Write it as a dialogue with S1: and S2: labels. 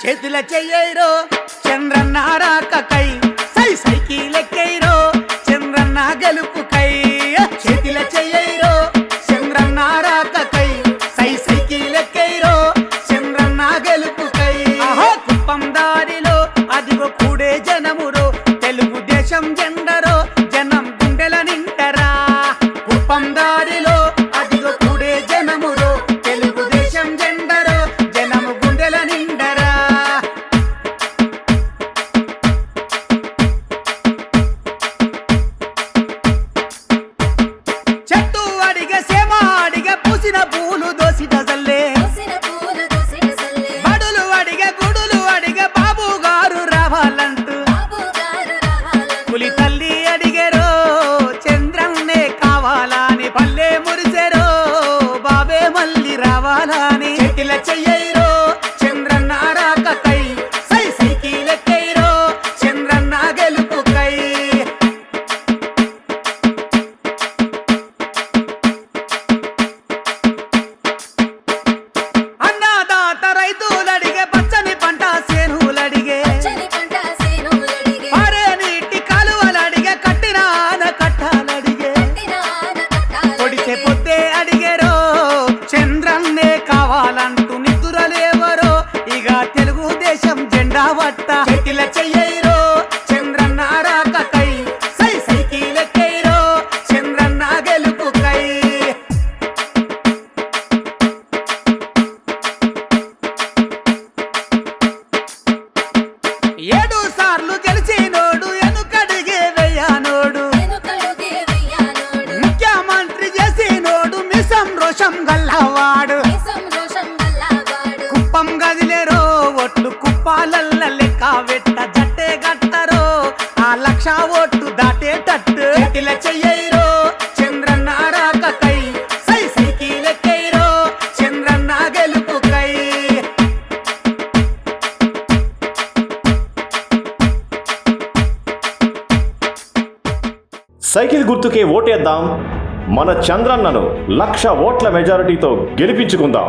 S1: చేతుల చెయ్యరో చంద్రన్న రాకకై సై సైకిలెక్కైరో చంద్రన్న గెలుపుకై చేతుల చెయ్యరో చంద్రన్న రాకకై సై సైకిలెక్కైరో చంద్రన్న గెలుపుకై కుప్పం దారిలో అదిగో కూడే జనమురో తెలుగుదేశం జెండరో జనం గుండెల నిండరా కుప్పం దారిలో అదిగో కూడే జనమురో తెలుగుదేశం జెండరో జనం గుండెల నిండరా చెట్టు అడిగే సేమ అడిగే పూసిన పూలు దోసి డజల్లే బడులు అడిగే గుడులు అడిగే బాబు గారు రావాలంటూ పులి తల్లి అడిగేరో చంద్రన్నే కావాలని పల్లె మురిసెరో బాబే మళ్ళీ రావాలని చెట్టిల చెయ్యరో చంద్రన్న రాకకై సై సైకిలెక్కైరో చంద్రన్న గెలుపుకై అన్నదాత రైతులడిగే పచ్చని పంట సేనులడిగే పారే నీటి కాలువలడిగే కట్టిన కట్టాలడిగే పొడిచే పొద్దే అడిగేరో చంద్రన్నే కావాలంటూ నిద్రలేవరో ఇక తెలుగుదేశం జెండా వట్ట చెట్టిల చెయ్యరో చంద్రన్న రాకకై సై సైకిలెక్కైరో చంద్రన్న గెలుపుకై ఏడు సార్లు గెలిచినోడు ఎనుకడిగే వెయ్యానోడు ముఖ్యమంత్రి చేసినోడు మిసం రోషం గల్లవాడు కుప్పం గదిలేరో ఓట్లు కుప్పాలల్ల లెక్క వెట్ట జట్టే గట్టరో ఆ 1,00,000 ఓట్లు దాటేటట్టు చెట్టిల చెయ్యరో చంద్రన్న రాకకై సై సైకిలెక్కైరో చంద్రన్న గెలుపుకై
S2: సైకిల్ గుర్తుకే ఓటేద్దాం, మన చంద్రన్నను 1,00,000 ఓట్ల మెజారిటీతో గెలిపించుకుందాం.